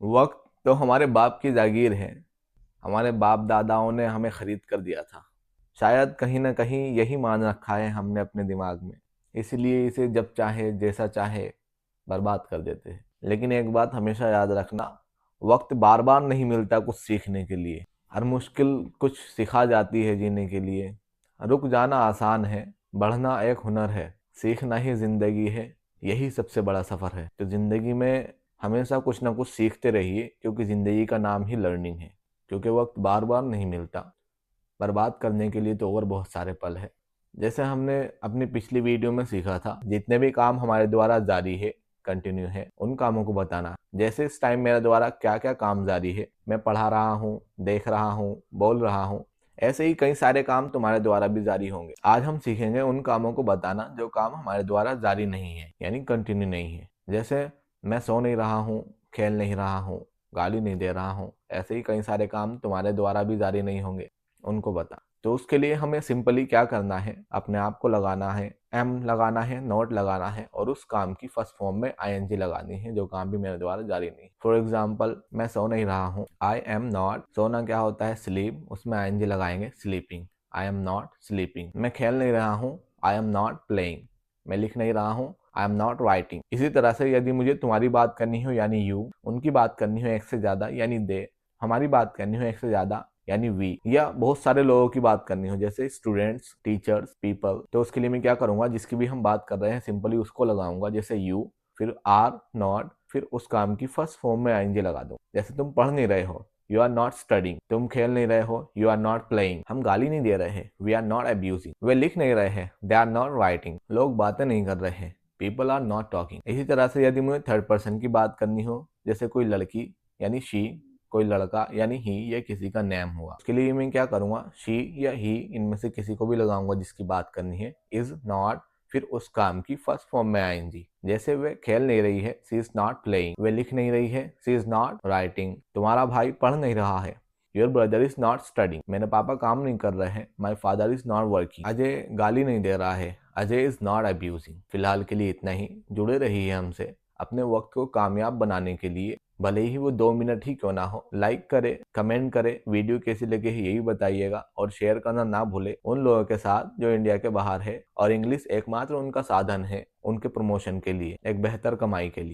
वक्त तो हमारे बाप की जागीर है। हमारे बाप दादाओं ने हमें खरीद कर दिया था। शायद कहीं ना कहीं यही मान रखा है हमने अपने दिमाग में, इसलिए इसे जब चाहे जैसा चाहे बर्बाद कर देते हैं। लेकिन एक बात हमेशा याद रखना, वक्त बार बार नहीं मिलता कुछ सीखने के लिए। हर मुश्किल कुछ सिखा जाती है जीने के लिए। रुक जाना आसान है, बढ़ना एक हुनर है। सीखना ही जिंदगी है, यही सबसे बड़ा सफर है। तो जिंदगी में हमेशा कुछ ना कुछ सीखते रहिए, क्योंकि जिंदगी का नाम ही लर्निंग है। क्योंकि वक्त बार बार नहीं मिलता, बर्बाद करने के लिए तो और बहुत सारे पल है। जैसे हमने अपनी पिछली वीडियो में सीखा था, जितने भी काम हमारे द्वारा जारी है, कंटिन्यू है, उन कामों को बताना। जैसे इस टाइम मेरे द्वारा क्या क्या काम जारी है, मैं पढ़ा रहा हूँ, देख रहा हूँ, बोल रहा हूँ, ऐसे ही कई सारे काम तुम्हारे द्वारा भी जारी होंगे। आज हम सीखेंगे उन कामों को बताना जो काम हमारे द्वारा जारी नहीं है, यानी कंटिन्यू नहीं है। जैसे मैं सो नहीं रहा हूँ, खेल नहीं रहा हूँ, गाली नहीं दे रहा हूँ, ऐसे ही कई सारे काम तुम्हारे द्वारा भी जारी नहीं होंगे, उनको बता। तो उसके लिए हमें सिंपली क्या करना है, अपने आप को लगाना है, एम लगाना है, नॉट लगाना है, और उस काम की फर्स्ट फॉर्म में आईएनजी लगानी है, जो काम भी मेरे द्वारा जारी नहीं। फॉर एग्जाम्पल, मैं सो नहीं रहा हूँ, आई एम नॉट। सोना क्या होता है? स्लीप। उसमें आईएनजी लगाएंगे, sleeping. I am not sleeping. मैं खेल नहीं रहा हूँ, आई एम नॉट प्लेइंग। मैं लिख नहीं रहा हूँ, आई एम नॉट राइटिंग। इसी तरह से यदि मुझे तुम्हारी बात करनी हो यानी यू, उनकी बात करनी हो एक से ज्यादा यानी दे, हमारी बात करनी हो एक से ज्यादा यानी वी, या बहुत सारे लोगों की बात करनी हो जैसे स्टूडेंट्स, टीचर्स, पीपल, तो उसके लिए मैं क्या करूंगा, जिसकी भी हम बात कर रहे हैं सिंपली उसको लगाऊंगा। जैसे यू, फिर आर नॉट, फिर उस काम की फर्स्ट फॉर्म में आईएनजी लगा दूं। जैसे तुम पढ़ नहीं रहे हो, यू आर नॉट स्टडिंग। तुम खेल नहीं रहे हो, यू आर नॉट प्लेइंग। हम गाली नहीं दे रहे हैं, वी आर नॉट अब्यूजिंग। वे लिख नहीं रहे हैं, दे आर नॉट राइटिंग। लोग बातें नहीं कर रहे हैं, पीपल आर नॉट टॉकिंग। इसी तरह से यदि मुझे थर्ड पर्सन की बात करनी हो, जैसे कोई लड़की यानी शी, कोई लड़का यानी ही, या किसी का नेम हुआ, उसके लिए मैं क्या करूंगा, शी या ही, इनमें से किसी को भी लगाऊंगा जिसकी बात करनी है। इज नॉट, फिर उस काम की फर्स्ट फॉर्म में आएंगी। जैसे वे खेल नहीं रही है, सी इज नॉट प्लेइंग। वे लिख नहीं रही है, सी इज नॉट राइटिंग। तुम्हारा भाई पढ़ नहीं रहा है, your brother is not studying. मेरे पापा काम नहीं कर रहे हैं, my father is not working. Ajay गाली नहीं दे रहा है, अजय इज नॉट अब्यूजिंग। फिलहाल के लिए इतना ही। जुड़े रहिए हमसे अपने वक्त को कामयाब बनाने के लिए, भले ही वो 2 मिनट ही क्यों ना हो। लाइक करे, कमेंट करे, वीडियो कैसी लगे यही बताइएगा, और शेयर करना ना भूले उन लोगों के साथ जो इंडिया के बाहर है और इंग्लिश एकमात्र उनका साधन है उनके प्रमोशन के लिए, एक बेहतर कमाई के लिए।